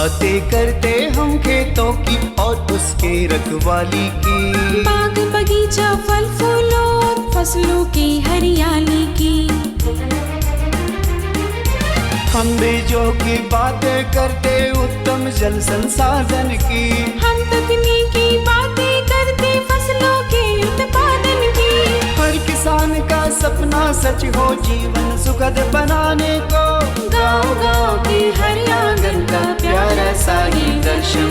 बातें करते हम खेतों की और उसके रखवाली की, बाग बगीचा फल फूलों और फसलों की हरियाली की। हम बीजों की बातें करते उत्तम जल संसाधन की, हम तकनीकी बातें करते फसलों के उत्पादन की। हर किसान का सपना सच हो जीवन सुखद बनाने को, गाँव-गाँव के हर आंगन का प्यारा सा ही दर्शन।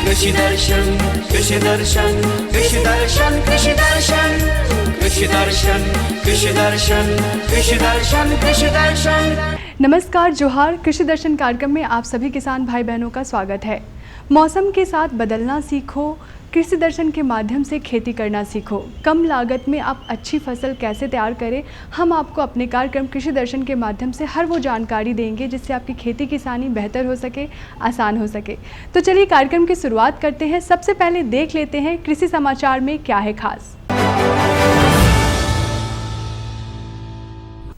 कृषि दर्शन, कृषि दर्शन, कृषि दर्शन, कृषि दर्शन, कृषि दर्शन, कृषि दर्शन, कृषि दर्शन, कृषि दर्शन। नमस्कार, जोहार। कृषि दर्शन कार्यक्रम में आप सभी किसान भाई बहनों का स्वागत है। मौसम के साथ बदलना सीखो, कृषि दर्शन के माध्यम से खेती करना सीखो। कम लागत में आप अच्छी फसल कैसे तैयार करें, हम आपको अपने कार्यक्रम कृषि दर्शन के माध्यम से हर वो जानकारी देंगे जिससे आपकी खेती किसानी बेहतर हो सके, आसान हो सके। तो चलिए कार्यक्रम की शुरुआत करते हैं। सबसे पहले देख लेते हैं कृषि समाचार में क्या है खास।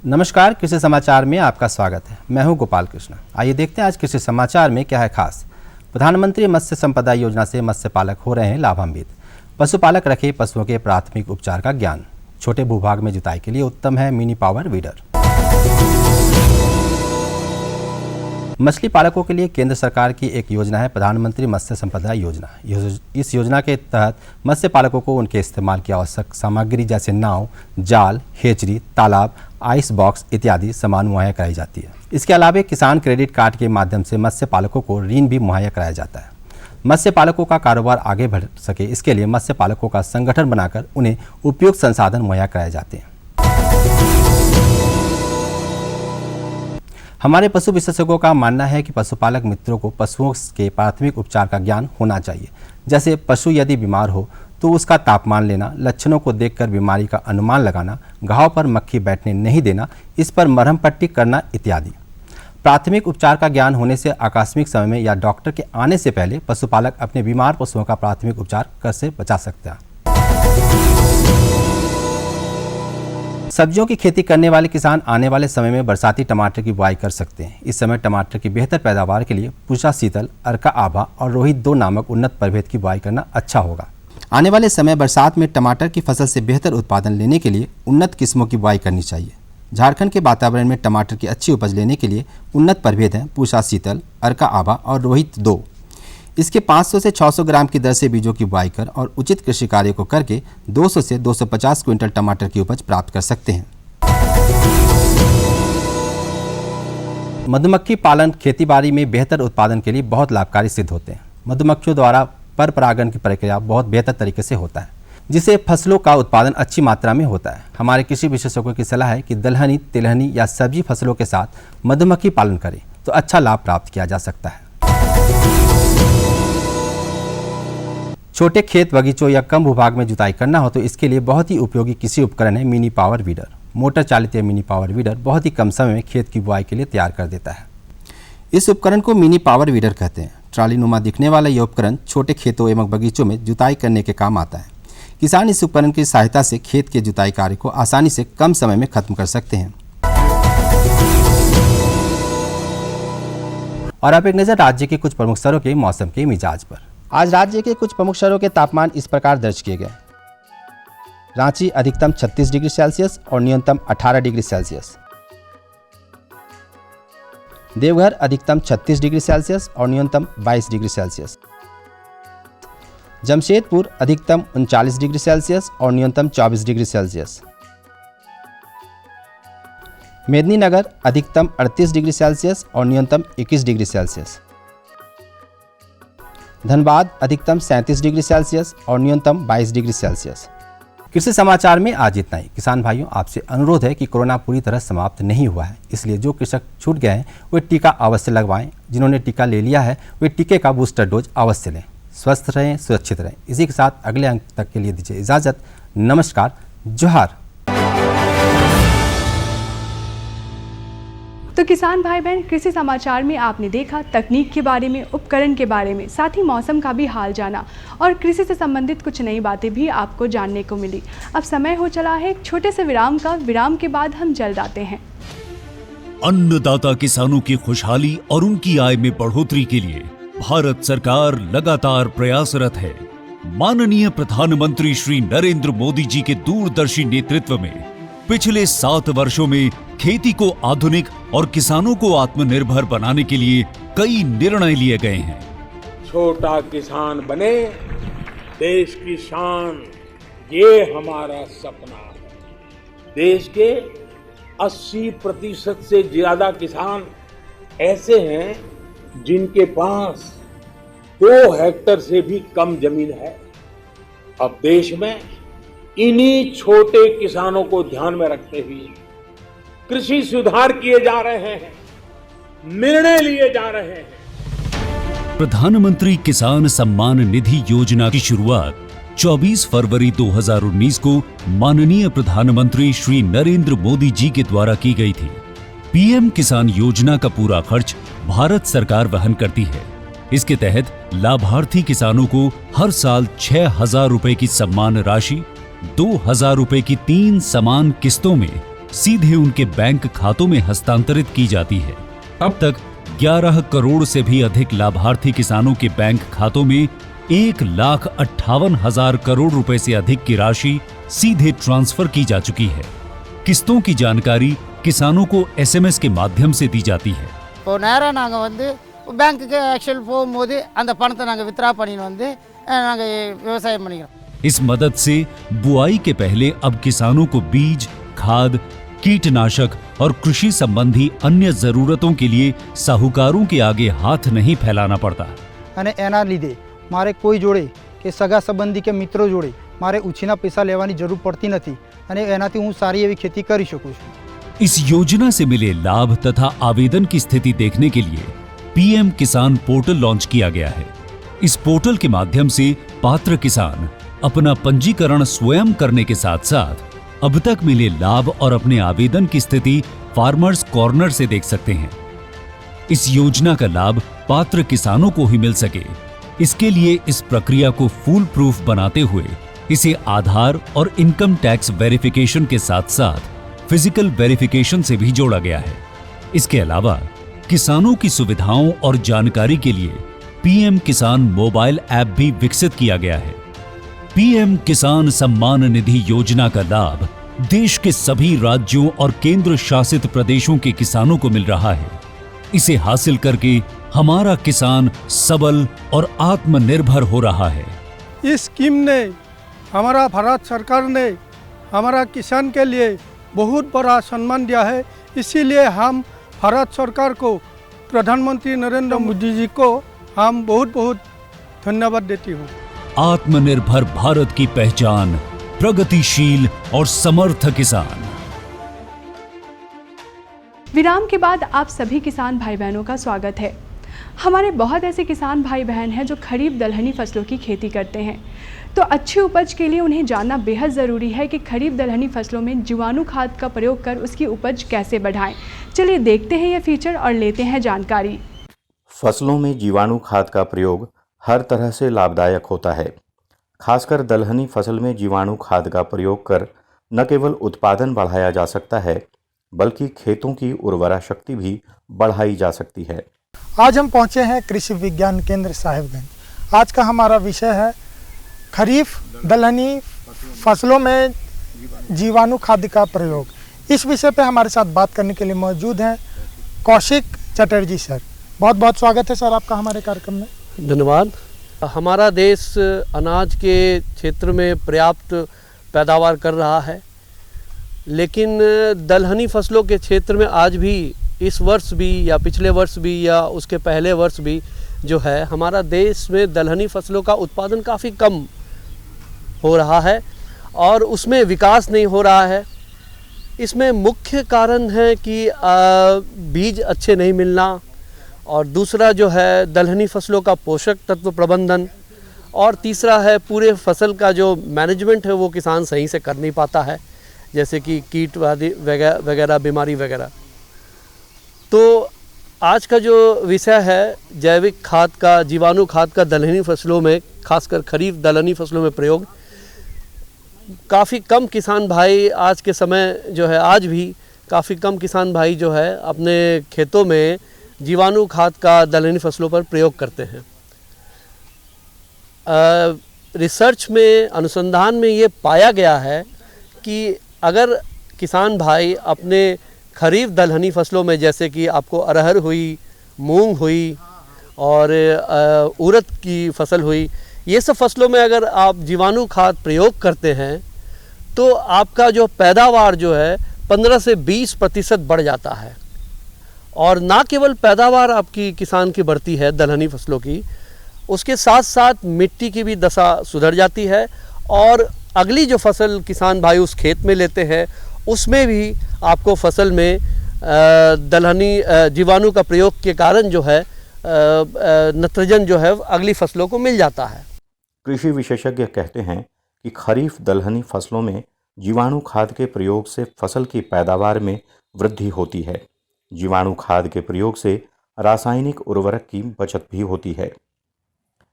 नमस्कार, कृषि समाचार में आपका स्वागत है। मैं हूं गोपाल कृष्ण। आइए देखते हैं आज कृषि समाचार में क्या है खास। प्रधानमंत्री मत्स्य संपदा योजना से मत्स्य पालक हो रहे हैं लाभान्वित। पशुपालक रखे पशुओं के प्राथमिक उपचार का ज्ञान। छोटे भूभाग में जुताई के लिए उत्तम है मिनी पावर वीडर। मछली पालकों के लिए केंद्र सरकार की एक योजना है प्रधानमंत्री मत्स्य संपदा योजना। इस योजना के तहत मत्स्य पालकों को उनके इस्तेमाल की आवश्यक सामग्री जैसे नाव, जाल, हेचरी, तालाब, आइस बॉक्स इत्यादि सामान मुहैया कराई जाती है। इसके अलावा किसान क्रेडिट कार्ड के माध्यम से मत्स्य पालकों को ऋण भी मुहैया कराया जाता है। मत्स्य पालकों का कारोबार आगे बढ़ सके इसके लिए मत्स्य पालकों का संगठन बनाकर उन्हें उपयुक्त संसाधन मुहैया कराए जाते हैं। हमारे पशु विशेषज्ञों का मानना है कि पशुपालक मित्रों को पशुओं के प्राथमिक उपचार का ज्ञान होना चाहिए। जैसे पशु यदि बीमार हो तो उसका तापमान लेना, लक्षणों को देखकर बीमारी का अनुमान लगाना, घाव पर मक्खी बैठने नहीं देना, इस पर मरहम पट्टी करना इत्यादि। प्राथमिक उपचार का ज्ञान होने से आकस्मिक समय में या डॉक्टर के आने से पहले पशुपालक अपने बीमार पशुओं का प्राथमिक उपचार कर से बचा सकता है। सब्जियों की खेती करने वाले किसान आने वाले समय में बरसाती टमाटर की बुआई कर सकते हैं। इस समय टमाटर की बेहतर पैदावार के लिए पूषा शीतल, अर्का आभा और रोहित 2 नामक उन्नत प्रभेद की बुआई करना अच्छा होगा। आने वाले समय बरसात में टमाटर की फसल से बेहतर उत्पादन लेने के लिए उन्नत किस्मों की बुआई करनी चाहिए। झारखंड के वातावरण में टमाटर की अच्छी उपज लेने के लिए उन्नत प्रभेद हैं पूषा शीतल, अर्का आभा और रोहित 2। इसके 500 से 600 ग्राम की दर से बीजों की बुआई कर और उचित कृषि कार्य को करके 200 से 250 क्विंटल टमाटर की उपज प्राप्त कर सकते हैं। मधुमक्खी पालन खेतीबाड़ी में बेहतर उत्पादन के लिए बहुत लाभकारी सिद्ध होते हैं। मधुमक्खियों द्वारा पर परागण की प्रक्रिया बहुत बेहतर तरीके से होता है, जिससे फसलों का उत्पादन अच्छी मात्रा में होता है। हमारे कृषि विशेषज्ञों की सलाह है कि दलहनी, तिलहनी या सब्जी फसलों के साथ मधुमक्खी पालन करें तो अच्छा लाभ प्राप्त किया जा सकता है। छोटे खेत, बगीचों या कम भूभाग में जुताई करना हो तो इसके लिए बहुत ही उपयोगी कृषि उपकरण है मिनी पावर वीडर। मोटर चालित मिनी पावर वीडर बहुत ही कम समय में खेत की बुआई के लिए तैयार कर देता है। इस उपकरण को मिनी पावर वीडर कहते हैं। ट्राली नुमा दिखने वाला यह उपकरण छोटे खेतों एवं बगीचों में जुताई करने के काम आता है। किसान इस उपकरण की सहायता से खेत के जुताई कार्य को आसानी से कम समय में खत्म कर सकते हैं। और अब एक नजर राज्य के कुछ प्रमुख शहरों के मौसम के मिजाज पर। आज राज्य के कुछ प्रमुख शहरों के तापमान इस प्रकार दर्ज किए गए। रांची अधिकतम 36 डिग्री सेल्सियस और न्यूनतम 18 डिग्री सेल्सियस। देवघर अधिकतम 36 डिग्री सेल्सियस और न्यूनतम 22 डिग्री सेल्सियस। जमशेदपुर अधिकतम 39 डिग्री सेल्सियस और न्यूनतम 24 डिग्री सेल्सियस। मेदिनीनगर अधिकतम 38 डिग्री सेल्सियस और न्यूनतम 21 डिग्री सेल्सियस। धनबाद अधिकतम 37 डिग्री सेल्सियस और न्यूनतम 22 डिग्री सेल्सियस। कृषि समाचार में आज इतना ही। किसान भाइयों, आपसे अनुरोध है कि कोरोना पूरी तरह समाप्त नहीं हुआ है, इसलिए जो कृषक छूट गए हैं वे टीका अवश्य लगवाएं। जिन्होंने टीका ले लिया है वे टीके का बूस्टर डोज अवश्य लें। स्वस्थ रहें, सुरक्षित रहें। इसी के साथ अगले अंक तक के लिए दीजिए इजाजत। नमस्कार, जोहार। तो किसान भाई बहन, कृषि समाचार में आपने देखा तकनीक के बारे में, उपकरण के बारे में, साथ ही मौसम का भी हाल जाना और कृषि से संबंधित कुछ नई बातें भी आपको जानने को मिली। अब समय हो चला है एक छोटे से विराम का। विराम के बाद हम जल्द आते हैं। अन्नदाता किसानों की खुशहाली और उनकी आय में बढ़ोतरी के लिए भारत सरकार लगातार प्रयासरत है। माननीय प्रधानमंत्री श्री नरेंद्र मोदी जी के दूरदर्शी नेतृत्व में पिछले 7 वर्षों में खेती को आधुनिक और किसानों को आत्मनिर्भर बनाने के लिए कई निर्णय लिए गए हैं। छोटा किसान बने देश की शान, ये हमारा सपना है। देश के 80% से ज्यादा किसान ऐसे हैं जिनके पास 2 हेक्टेयर से भी कम जमीन है। अब देश में इन्हीं छोटे किसानों को ध्यान में रखते हुए कृषि सुधार किए जा रहे हैं, निर्णय लिए जा रहे हैं। प्रधानमंत्री किसान सम्मान निधि योजना की शुरुआत 24 फरवरी 2019 को माननीय प्रधानमंत्री श्री नरेंद्र मोदी जी के द्वारा की गई थी। पीएम किसान योजना का पूरा खर्च भारत सरकार वहन करती है। इसके तहत लाभार्थी किसानों को हर साल 6,000 रुपए की सम्मान राशि 2,000 रुपए की 3 समान किस्तों में सीधे उनके बैंक खातों में हस्तांतरित की जाती है। अब तक 11 करोड़ से भी अधिक लाभार्थी किसानों के बैंक खातों में 1,58,000 करोड़ रुपए से अधिक की राशि सीधे ट्रांसफर की जा चुकी है। किस्तों की जानकारी किसानों को एसएमएस के माध्यम से दी जाती है। இப்போ நேரா நாங்க வந்து பேங்க்குக்கு ஆக்சுவல் போகும்போது அந்த பணத்தை நாங்க வித்ரா பண்ணிட்டு வந்து நாங்க விவசாயம் பண்ணிக்கிறோம்। इस मदद से बुआई के पहले अब किसानों को बीज, खाद, कीटनाशक और कृषि संबंधी अन्य जरूरतों के लिए साहूकारों के आगे हाथ नहीं फैलाना पड़ता। અને એના લીધે મારે કોઈ જોડે કે સગા સંબંધી કે મિત્રો જોડે મારે ઉછીના પૈસા લેવાની જરૂર પડતી નથી અને એનાથી હું સારી એવી ખેતી કરી શકું છું। इस योजना से मिले लाभ तथा आवेदन की स्थिति देखने के लिए पीएम किसान पोर्टल लॉन्च किया गया है। इस पोर्टल के माध्यम से पात्र किसान अपना पंजीकरण स्वयं करने के साथ साथ अब तक मिले लाभ और अपने आवेदन की स्थिति फार्मर्स कॉर्नर से देख सकते हैं। इस योजना का लाभ पात्र किसानों को ही मिल सके, इसके लिए इस प्रक्रिया को फूल प्रूफ बनाते हुए इसे आधार और इनकम टैक्स वेरिफिकेशन के साथ साथ फिजिकल वेरिफिकेशन से भी जोड़ा गया है। इसके अलावा किसानों की सुविधाओं और जानकारी के लिए पीएम किसान मोबाइल ऐप भी विकसित किया गया है। पीएम किसान सम्मान निधि योजना का लाभ देश के सभी राज्यों और केंद्र शासित प्रदेशों के किसानों को मिल रहा है। इसे हासिल करके हमारा किसान सबल और आत्मनिर्भर हो रहा है। इस स्कीम ने हमारा भारत सरकार ने हमारा किसान के लिए बहुत बड़ा सम्मान दिया है। इसीलिए हम भारत सरकार को, प्रधानमंत्री नरेंद्र मोदी जी को हम बहुत बहुत धन्यवाद देती हूँ। आत्मनिर्भर भारत की पहचान प्रगतिशील और समर्थ किसान। विराम के बाद आप सभी किसान भाई बहनों का स्वागत है। हमारे बहुत ऐसे किसान भाई बहन हैं जो खरीफ दलहनी फसलों की खेती करते हैं, तो अच्छी उपज के लिए उन्हें जानना बेहद ज़रूरी है कि खरीफ दलहनी फसलों में जीवाणु खाद का प्रयोग कर उसकी उपज कैसे बढ़ाएं। चलिए देखते हैं यह फीचर और लेते हैं जानकारी। फसलों में जीवाणु खाद का प्रयोग हर तरह से लाभदायक होता है। खासकर दलहनी फसल में जीवाणु खाद का प्रयोग कर न केवल उत्पादन बढ़ाया जा सकता है, बल्कि खेतों की उर्वरा शक्ति भी बढ़ाई जा सकती है। आज हम पहुंचे हैं कृषि विज्ञान केंद्र साहिबगंज। आज का हमारा विषय है खरीफ दलहनी फसलों में जीवाणु खाद का प्रयोग। इस विषय पे हमारे साथ बात करने के लिए मौजूद हैं कौशिक चटर्जी सर। बहुत बहुत स्वागत है सर आपका हमारे कार्यक्रम में। धन्यवाद। हमारा देश अनाज के क्षेत्र में पर्याप्त पैदावार कर रहा है, लेकिन दलहनी फसलों के क्षेत्र में आज भी इस वर्ष भी या पिछले वर्ष भी या उसके पहले वर्ष भी जो है हमारा देश में दलहनी फसलों का उत्पादन काफ़ी कम हो रहा है और उसमें विकास नहीं हो रहा है। इसमें मुख्य कारण है कि बीज अच्छे नहीं मिलना, और दूसरा जो है दलहनी फसलों का पोषक तत्व प्रबंधन, और तीसरा है पूरे फसल का जो मैनेजमेंट है वो किसान सही से कर नहीं पाता है, जैसे कि कीट वगैरह बीमारी वगैरह। तो आज का जो विषय है जैविक खाद का, जीवाणु खाद का दलहनी फसलों में, खासकर खरीफ दलहनी फसलों में प्रयोग, काफ़ी कम किसान भाई आज के समय जो है, आज भी काफ़ी कम किसान भाई जो है अपने खेतों में जीवाणु खाद का दलहनी फसलों पर प्रयोग करते हैं। रिसर्च में, अनुसंधान में ये पाया गया है कि अगर किसान भाई अपने खरीफ दलहनी फसलों में, जैसे कि आपको अरहर हुई, मूंग हुई और उड़द की फसल हुई, ये सब फसलों में अगर आप जीवाणु खाद प्रयोग करते हैं तो आपका जो पैदावार जो है 15 से 20% बढ़ जाता है। और ना केवल पैदावार आपकी किसान की बढ़ती है दलहनी फसलों की, उसके साथ साथ मिट्टी की भी दशा सुधर जाती है और अगली जो फसल किसान भाई उस खेत में लेते हैं उसमें भी आपको फसल में दलहनी जीवाणु का प्रयोग के कारण जो है नाइट्रोजन जो है अगली फसलों को मिल जाता है। कृषि विशेषज्ञ कहते हैं कि खरीफ दलहनी फसलों में जीवाणु खाद के प्रयोग से फसल की पैदावार में वृद्धि होती है। जीवाणु खाद के प्रयोग से रासायनिक उर्वरक की बचत भी होती है।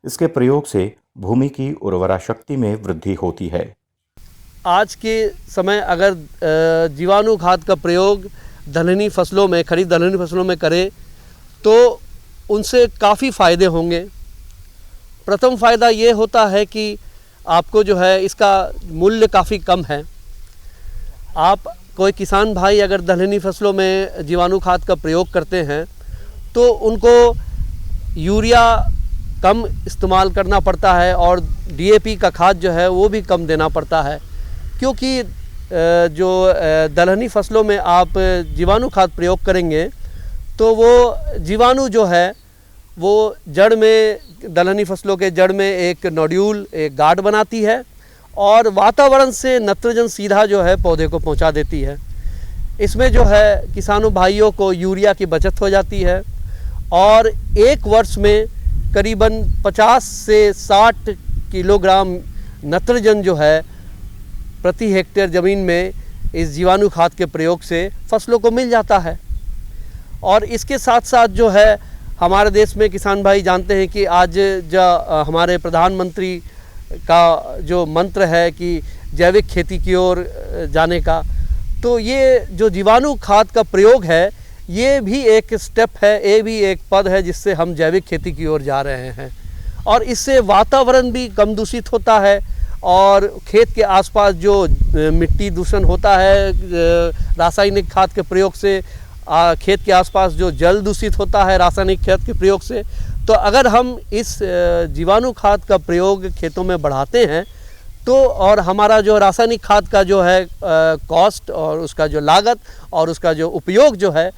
इसके प्रयोग से भूमि की उर्वरा शक्ति में वृद्धि होती है। आज के समय अगर जीवाणु खाद का प्रयोग दलहनी फसलों में, खरीफ दलहनी फसलों में करें तो उनसे काफ़ी फ़ायदे होंगे। प्रथम फ़ायदा ये होता है कि आपको जो है इसका मूल्य काफ़ी कम है। आप कोई किसान भाई अगर दलहनी फसलों में जीवाणु खाद का प्रयोग करते हैं तो उनको यूरिया कम इस्तेमाल करना पड़ता है और डीएपी का खाद जो है वो भी कम देना पड़ता है, क्योंकि जो दलहनी फसलों में आप जीवाणु खाद प्रयोग करेंगे तो वो जीवाणु जो है वो जड़ में, दलहनी फसलों के जड़ में एक नोड्यूल, एक गार्ड बनाती है और वातावरण से नाइट्रोजन सीधा जो है पौधे को पहुंचा देती है। इसमें जो है किसानों भाइयों को यूरिया की बचत हो जाती है और एक वर्ष में करीबन 50 से 60 किलोग्राम नाइट्रोजन जो है प्रति हेक्टेयर ज़मीन में इस जीवाणु खाद के प्रयोग से फसलों को मिल जाता है। और इसके साथ साथ जो है हमारे देश में किसान भाई जानते हैं कि आज जो हमारे प्रधानमंत्री का जो मंत्र है कि जैविक खेती की ओर जाने का, तो ये जो जीवाणु खाद का प्रयोग है ये भी एक स्टेप है, ये भी एक पद है जिससे हम जैविक खेती की ओर जा रहे हैं। और इससे वातावरण भी कम दूषित होता है और खेत के आसपास जो मिट्टी दूषण होता है रासायनिक खाद के प्रयोग से, खेत के आसपास जो जल दूषित होता है रासायनिक खाद के प्रयोग से, तो अगर हम इस जीवाणु खाद का प्रयोग खेतों में बढ़ाते हैं तो और हमारा जो रासायनिक खाद का जो है कॉस्ट और उसका जो लागत और उसका जो उपयोग जो है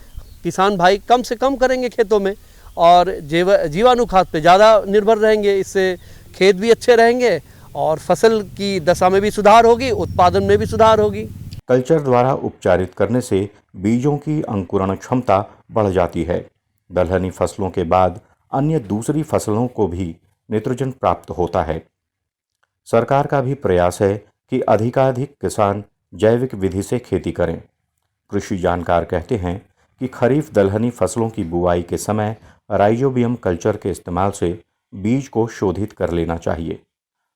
किसान भाई कम से कम करेंगे खेतों में और जीवाणु खाद पे ज़्यादा निर्भर रहेंगे। इससे खेत भी अच्छे रहेंगे और फसल की दशा में भी सुधार होगी, उत्पादन में भी सुधार होगी। कल्चर द्वारा उपचारित करने से बीजों की अंकुरण क्षमता बढ़ जाती है। दलहनी फसलों के बाद अन्य दूसरी फसलों को भी नाइट्रोजन प्राप्त होता है। सरकार का भी प्रयास है कि अधिकाधिक किसान जैविक विधि से खेती करें। कृषि जानकार कहते हैं कि खरीफ दलहनी फसलों की बुआई के समय राइजोबियम कल्चर के इस्तेमाल से बीज को शोधित कर लेना चाहिए।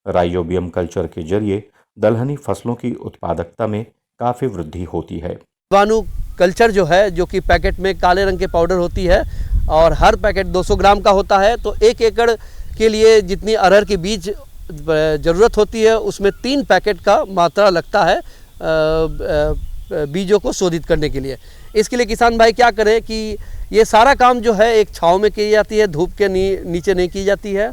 राइजोबियम कल्चर के जरिए दलहनी फसलों की उत्पादकता में काफ़ी वृद्धि होती है। जीवाणु कल्चर जो है, जो कि पैकेट में काले रंग के पाउडर होती है और हर पैकेट 200 ग्राम का होता है, तो 1 एकड़ के लिए जितनी अरहर के बीज ज़रूरत होती है उसमें 3 पैकेट का मात्रा लगता है बीजों को शोधित करने के लिए। इसके लिए किसान भाई क्या करें कि ये सारा काम जो है एक छांव में की जाती है, धूप के नीचे नहीं की जाती है।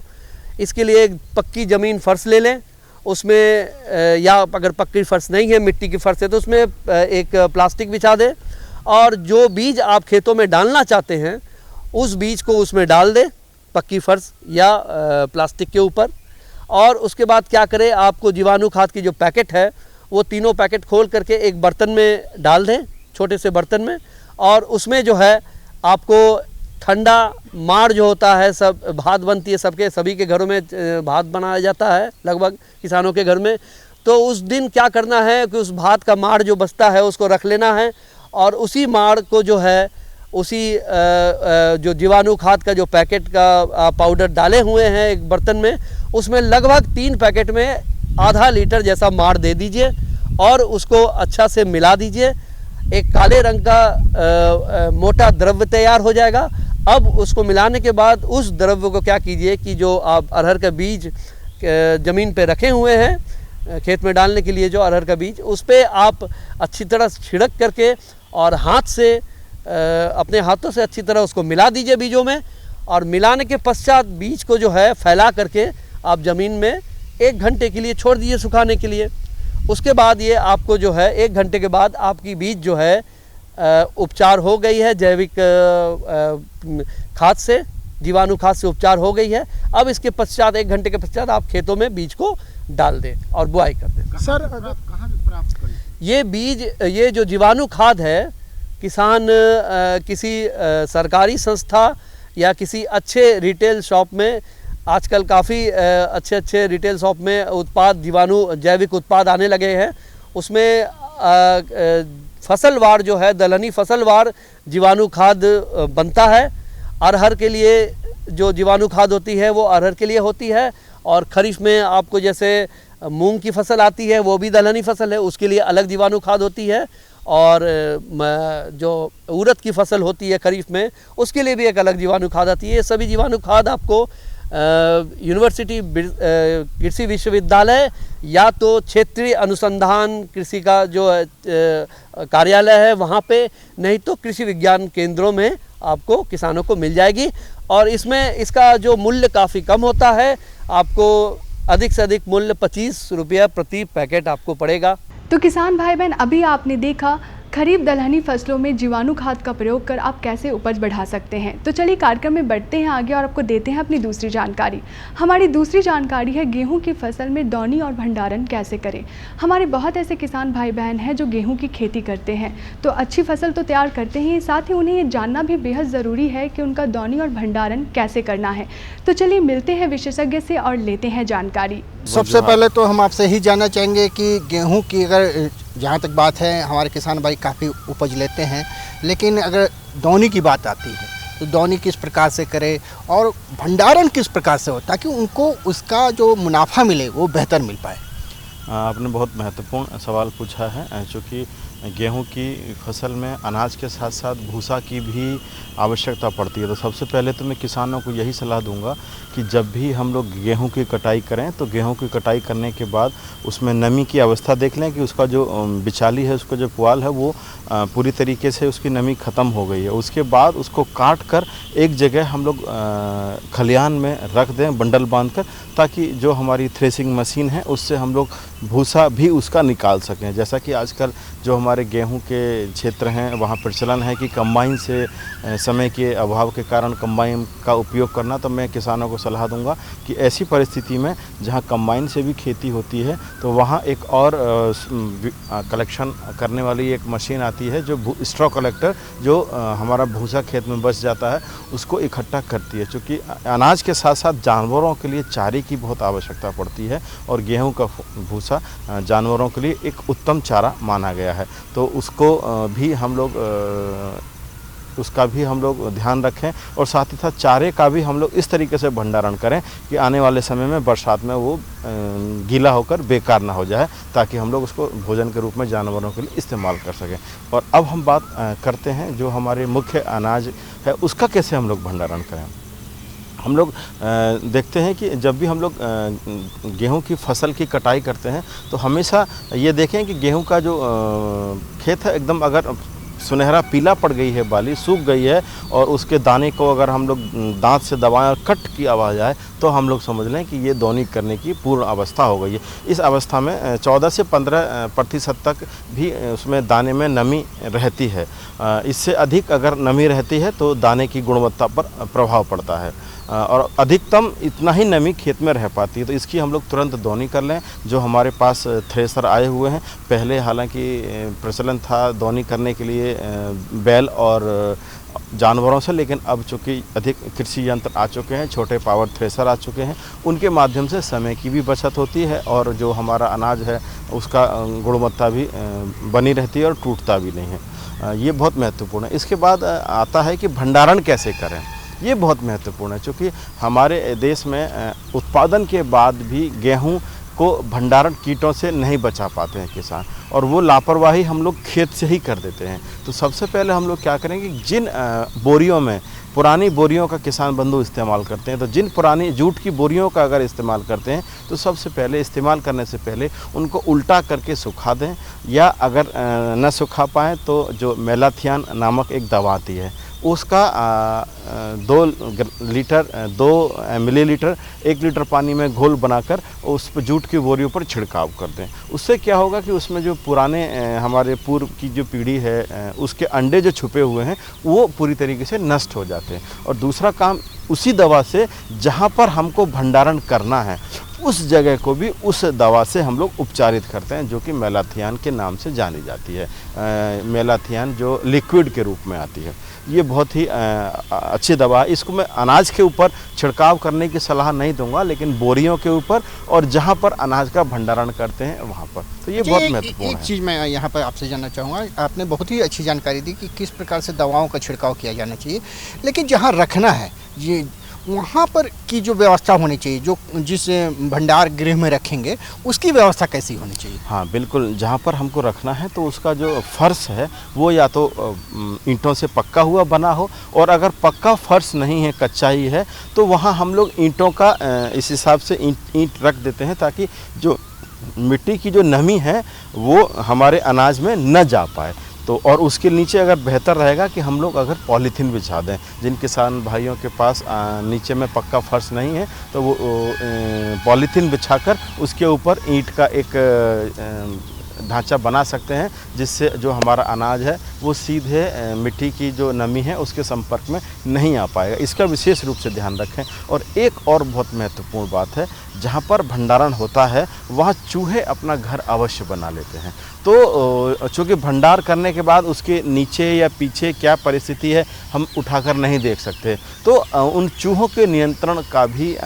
इसके लिए एक पक्की ज़मीन फर्श ले लें, उसमें या अगर पक्की फर्श नहीं है, मिट्टी की फर्श है, तो उसमें एक प्लास्टिक बिछा दें और जो बीज आप खेतों में डालना चाहते हैं उस बीज को उसमें डाल दें पक्की फर्श या प्लास्टिक के ऊपर। और उसके बाद क्या करें, आपको जीवाणु खाद की जो पैकेट है वो तीनों पैकेट खोल करके एक बर्तन में डाल दें, छोटे से बर्तन में, और उसमें जो है आपको ठंडा माड़ जो होता है, सब भात बनती है, सभी के घरों में भात बनाया जाता है लगभग किसानों के घर में। तो उस दिन क्या करना है कि उस भात का माड़ जो बचता है उसको रख लेना है और उसी माड़ को जो है उसी जो जीवाणु खाद का जो पैकेट का पाउडर डाले हुए हैं एक बर्तन में, उसमें लगभग 3 पैकेट में आधा लीटर जैसा माड़ दे दीजिए और उसको अच्छा से मिला दीजिए। एक काले रंग का मोटा द्रव्य तैयार हो जाएगा। अब उसको मिलाने के बाद उस द्रव्य को क्या कीजिए कि जो आप अरहर का बीज ज़मीन पे रखे हुए हैं खेत में डालने के लिए, जो अरहर का बीज, उस पर आप अच्छी तरह छिड़क करके और हाथ से अपने हाथों से अच्छी तरह उसको मिला दीजिए बीजों में। और मिलाने के पश्चात बीज को जो है फैला करके आप ज़मीन में 1 घंटे के लिए छोड़ दीजिए सुखाने के लिए। उसके बाद ये आपको जो है 1 घंटे के बाद आपकी बीज जो है उपचार हो गई है, जैविक खाद से, जीवाणु खाद से उपचार हो गई है। अब इसके पश्चात 1 घंटे के पश्चात आप खेतों में बीज को डाल दें और बुआई कर दें। सर कहाँ से प्राप्त करें ये बीज, ये जो जीवाणु खाद है, किसान किसी सरकारी संस्था या किसी अच्छे रिटेल शॉप में, आजकल काफ़ी अच्छे रिटेल शॉप में उत्पाद, जीवाणु जैविक उत्पाद आने लगे हैं, उसमें फसलवार जो है, दलहनी फसलवार जीवाणु खाद बनता है। अरहर के लिए जो जीवाणु खाद होती है वो अरहर के लिए होती है, और खरीफ में आपको जैसे मूंग की फसल आती है वो भी दलहनी फसल है, उसके लिए अलग जीवाणु खाद होती है। और जो उड़द की फसल होती है खरीफ में, उसके लिए भी एक अलग जीवाणु खाद आती है। ये सभी जीवाणु खाद आपको यूनिवर्सिटी कृषि विश्वविद्यालय या तो क्षेत्रीय अनुसंधान कृषि का जो कार्यालय है वहाँ पे, नहीं तो कृषि विज्ञान केंद्रों में आपको किसानों को मिल जाएगी। और इसमें इसका जो मूल्य काफ़ी कम होता है, आपको अधिक से अधिक मूल्य 25 रुपया प्रति पैकेट आपको पड़ेगा। तो किसान भाई बहन, अभी आपने देखा खरीफ दलहनी फसलों में जीवाणु खाद का प्रयोग कर आप कैसे उपज बढ़ा सकते हैं। तो चलिए कार्यक्रम में बढ़ते हैं आगे और आपको देते हैं अपनी दूसरी जानकारी। हमारी दूसरी जानकारी है गेहूं की फसल में दौनी और भंडारण कैसे करें। हमारे बहुत ऐसे किसान भाई बहन हैं जो गेहूं की खेती करते हैं, तो अच्छी फसल तो तैयार करते हैं, साथ ही उन्हें ये जानना भी बेहद ज़रूरी है कि उनका दौनी और भंडारण कैसे करना है। तो चलिए मिलते हैं विशेषज्ञ से और लेते हैं जानकारी। सबसे पहले तो हम आपसे ही जानना चाहेंगे कि गेहूं की अगर जहाँ तक बात है, हमारे किसान भाई काफ़ी उपज लेते हैं, लेकिन अगर दौनी की बात आती है तो दौनी किस प्रकार से करें और भंडारण किस प्रकार से हो ताकि उनको उसका जो मुनाफा मिले वो बेहतर मिल पाए। आपने बहुत महत्वपूर्ण सवाल पूछा है, चूँकि गेहूं की फसल में अनाज के साथ साथ भूसा की भी आवश्यकता पड़ती है। तो सबसे पहले तो मैं किसानों को यही सलाह दूंगा कि जब भी हम लोग गेहूं की कटाई करें तो गेहूं की कटाई करने के बाद उसमें नमी की अवस्था देख लें कि उसका जो बिचाली है, उसका जो पुआल है वो पूरी तरीके से उसकी नमी ख़त्म हो गई है। उसके बाद उसको काट कर एक जगह हम लोग खलिहान में रख दें बंडल बांधकर, ताकि जो हमारी थ्रेसिंग मशीन है उससे हम लोग भूसा भी उसका निकाल सकें। जैसा कि आजकल जो हमारे गेहूं के क्षेत्र हैं वहाँ प्रचलन है कि कंबाइन से समय के अभाव के कारण कंबाइन का उपयोग करना, तो मैं किसानों को सलाह दूंगा कि ऐसी परिस्थिति में जहाँ कंबाइन से भी खेती होती है तो वहाँ एक और कलेक्शन करने वाली एक मशीन आती है जो स्ट्रॉ कलेक्टर, जो हमारा भूसा खेत में बच जाता है उसको इकट्ठा करती है। क्योंकि अनाज के साथ साथ जानवरों के लिए चारे की बहुत आवश्यकता पड़ती है और गेहूं का भूसा जानवरों के लिए एक उत्तम चारा माना गया है। तो उसको भी हम लोग उसका भी हम लोग ध्यान रखें और साथ ही साथ चारे का भी हम लोग इस तरीके से भंडारण करें कि आने वाले समय में बरसात में वो गीला होकर बेकार ना हो जाए, ताकि हम लोग उसको भोजन के रूप में जानवरों के लिए इस्तेमाल कर सकें। और अब हम बात करते हैं जो हमारे मुख्य अनाज है उसका कैसे हम लोग भंडारण करें। हम लोग देखते हैं कि जब भी हम लोग गेहूं की फसल की कटाई करते हैं तो हमेशा ये देखें कि गेहूं का जो खेत है एकदम अगर सुनहरा पीला पड़ गई है, बाली सूख गई है और उसके दाने को अगर हम लोग दांत से दबाएं और कट की आवाज़ आए तो हम लोग समझ लें कि ये दौनी करने की पूर्ण अवस्था हो गई है। इस अवस्था में 14 से 15% तक भी उसमें दाने में नमी रहती है। इससे अधिक अगर नमी रहती है तो दाने की गुणवत्ता पर प्रभाव पड़ता है और अधिकतम इतना ही नमी खेत में रह पाती है। तो इसकी हम लोग तुरंत दौनी कर लें। जो हमारे पास थ्रेसर आए हुए हैं, पहले हालांकि प्रचलन था दौनी करने के लिए बैल और जानवरों से, लेकिन अब चूँकि अधिक कृषि यंत्र आ चुके हैं, छोटे पावर थ्रेसर आ चुके हैं, उनके माध्यम से समय की भी बचत होती है और जो हमारा अनाज है उसका गुणवत्ता भी बनी रहती है और टूटता भी नहीं है। ये बहुत महत्वपूर्ण है। इसके बाद आता है कि भंडारण कैसे करें। ये बहुत महत्वपूर्ण है, क्योंकि हमारे देश में उत्पादन के बाद भी गेहूं को भंडारण कीटों से नहीं बचा पाते हैं किसान, और वो लापरवाही हम लोग खेत से ही कर देते हैं। तो सबसे पहले हम लोग क्या करेंगे, जिन बोरियों में पुरानी बोरियों का किसान बंधु इस्तेमाल करते हैं, तो जिन पुरानी जूट की बोरियों का अगर इस्तेमाल करते हैं तो सबसे पहले इस्तेमाल करने से पहले उनको उल्टा करके सुखा दें, या अगर न सुखा पाएँ तो जो मेलाथियान नामक एक दवा आती है उसका 2 मिलीलीटर 1 लीटर पानी में घोल बनाकर उस पर जूट की बोरियों पर छिड़काव कर दें। उससे क्या होगा कि उसमें जो पुराने हमारे पूर्व की जो पीढ़ी है उसके अंडे जो छुपे हुए हैं वो पूरी तरीके से नष्ट हो जाते हैं। और दूसरा काम, उसी दवा से जहाँ पर हमको भंडारण करना है उस जगह को भी उस दवा से हम लोग उपचारित करते हैं, जो कि मेलाथियान के नाम से जानी जाती है। मेलाथियान जो लिक्विड के रूप में आती है, ये बहुत ही अच्छी दवा है। इसको मैं अनाज के ऊपर छिड़काव करने की सलाह नहीं दूंगा, लेकिन बोरियों के ऊपर और जहाँ पर अनाज का भंडारण करते हैं वहाँ पर, तो ये बहुत महत्वपूर्ण है। एक चीज़ मैं यहाँ पर आपसे जानना चाहूँगा, आपने बहुत ही अच्छी जानकारी दी कि किस प्रकार से दवाओं का छिड़काव किया जाना चाहिए, लेकिन जहाँ रखना है ये वहाँ पर की जो व्यवस्था होनी चाहिए, जो जिस भंडार गृह में रखेंगे उसकी व्यवस्था कैसी होनी चाहिए? हाँ बिल्कुल, जहाँ पर हमको रखना है तो उसका जो फर्श है वो या तो ईंटों से पक्का हुआ बना हो, और अगर पक्का फर्श नहीं है, कच्चा ही है, तो वहाँ हम लोग ईंटों का इस हिसाब से ईंट रख देते हैं ताकि जो मिट्टी की जो नमी है वो हमारे अनाज में न जा पाए। तो और उसके नीचे अगर बेहतर रहेगा कि हम लोग अगर पॉलीथीन बिछा दें, जिन किसान भाइयों के पास नीचे में पक्का फर्श नहीं है तो वो पॉलीथीन बिछाकर उसके ऊपर ईंट का एक ढांचा बना सकते हैं, जिससे जो हमारा अनाज है वो सीधे मिट्टी की जो नमी है उसके संपर्क में नहीं आ पाएगा। इसका विशेष रूप से ध्यान रखें। और एक और बहुत महत्वपूर्ण बात है, जहाँ पर भंडारण होता है वहाँ चूहे अपना घर अवश्य बना लेते हैं। तो चूँकि भंडार करने के बाद उसके नीचे या पीछे क्या परिस्थिति है हम उठाकर नहीं देख सकते, तो उन चूहों के नियंत्रण का भी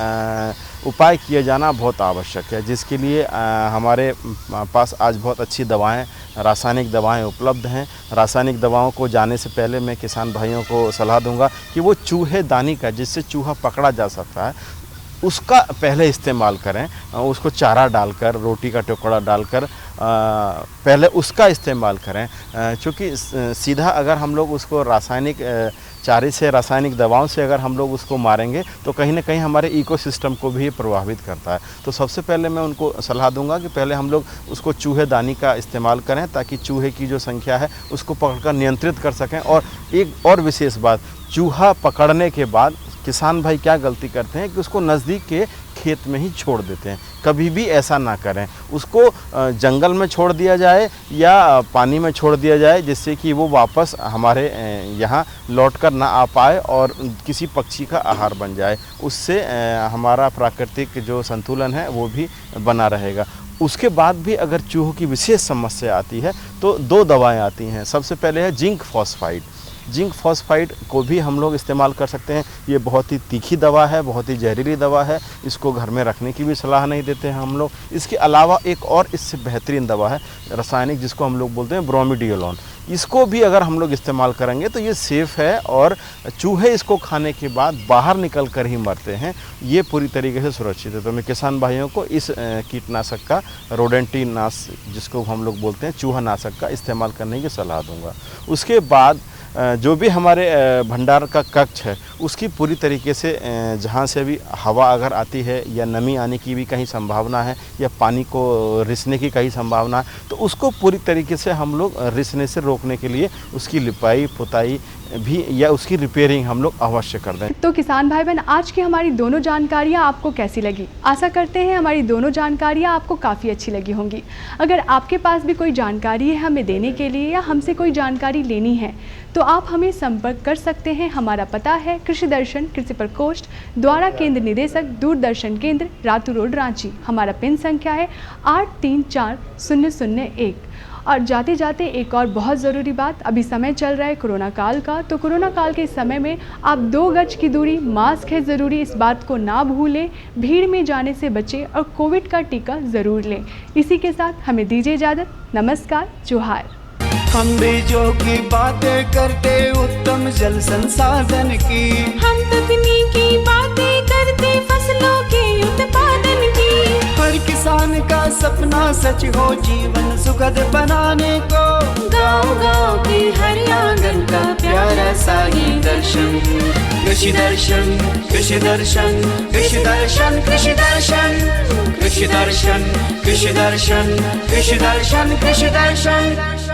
उपाय किया जाना बहुत आवश्यक है, जिसके लिए हमारे पास आज बहुत अच्छी दवाएं, रासायनिक दवाएं उपलब्ध हैं। रासायनिक दवाओं को जाने से पहले मैं किसान भाइयों को सलाह दूंगा कि वो चूहेदानी का, जिससे चूहा पकड़ा जा सकता है, उसका पहले इस्तेमाल करें। उसको चारा डालकर, रोटी का टुकड़ा डालकर पहले उसका इस्तेमाल करें, क्योंकि सीधा अगर हम लोग उसको रासायनिक चारे से, रासायनिक दवाओं से अगर हम लोग उसको मारेंगे तो कहीं ना कहीं हमारे इकोसिस्टम को भी प्रभावित करता है। तो सबसे पहले मैं उनको सलाह दूंगा कि पहले हम लोग उसको चूहेदानी का इस्तेमाल करें, ताकि चूहे की जो संख्या है उसको पकड़कर नियंत्रित कर सकें। और एक और विशेष बात, चूहा पकड़ने के बाद किसान भाई क्या गलती करते हैं कि उसको नज़दीक के खेत में ही छोड़ देते हैं। कभी भी ऐसा ना करें, उसको जंगल में छोड़ दिया जाए या पानी में छोड़ दिया जाए, जिससे कि वो वापस हमारे यहाँ लौट कर ना आ पाए और किसी पक्षी का आहार बन जाए। उससे हमारा प्राकृतिक जो संतुलन है वो भी बना रहेगा। उसके बाद भी अगर चूहों की विशेष समस्या आती है तो 2 दवाएं आती हैं। सबसे पहले है जिंक फॉस्फाइड। जिंक फॉस्फाइड को भी हम लोग इस्तेमाल कर सकते हैं। ये बहुत ही तीखी दवा है, बहुत ही जहरीली दवा है, इसको घर में रखने की भी सलाह नहीं देते हैं हम लोग। इसके अलावा एक और इससे बेहतरीन दवा है रासायनिक, जिसको हम लोग बोलते हैं ब्रोमीडियोलोन। इसको भी अगर हम लोग इस्तेमाल करेंगे तो ये सेफ़ है और चूहे इसको खाने के बाद बाहर निकल कर ही मरते हैं। ये पूरी तरीके से सुरक्षित है। तो मैं किसान भाइयों को इस कीटनाशक का, रोडेंटिनाश जिसको हम लोग बोलते हैं, चूहा नाशक का इस्तेमाल करने की सलाह दूंगा। उसके बाद जो भी हमारे भंडार का कक्ष है उसकी पूरी तरीके से जहाँ से भी हवा अगर आती है या नमी आने की भी कहीं संभावना है या पानी को रिसने की कहीं संभावना है, तो उसको पूरी तरीके से हम लोग रिसने से रोकने के लिए उसकी लिपाई पुताई भी या उसकी रिपेयरिंग हम लोग अवश्य कर दें। तो किसान भाई बहन, आज की हमारी दोनों जानकारियाँ आपको कैसी लगी? आशा करते हैं हमारी दोनों जानकारियाँ आपको काफ़ी अच्छी लगी होंगी। अगर आपके पास भी कोई जानकारी है हमें देने के लिए या हमसे कोई जानकारी लेनी है तो आप हमें संपर्क कर सकते हैं। हमारा पता है कृषि दर्शन, कृषि प्रकोष्ठ, द्वारा केंद्र निदेशक, दूरदर्शन केंद्र, रातू रोड, रांची। हमारा पिन संख्या है 834001। और जाते जाते एक और बहुत ज़रूरी बात, अभी समय चल रहा है कोरोना काल का, तो कोरोना काल के समय में आप 2 गज की दूरी, मास्क है ज़रूरी, इस बात को ना भूलें, भीड़ में जाने से बचें और कोविड का टीका ज़रूर लें। इसी के साथ हमें दीजिए इजाज़त। नमस्कार, जोहार। हम बीजों की बातें करते उत्तम जल संसाधन की, हम तकनीकी बातें करते फसलों के उत्पादन की। हर किसान सपना सच हो जीवन सुखद बनाने को, गाँव गाँव के हर आंगन का प्यारा सा ये दर्शन। कृषि दर्शन कृषि दर्शन कृषि दर्शन कृषि दर्शन कृषि दर्शन कृषि दर्शन कृषि दर्शन कृषि दर्शन।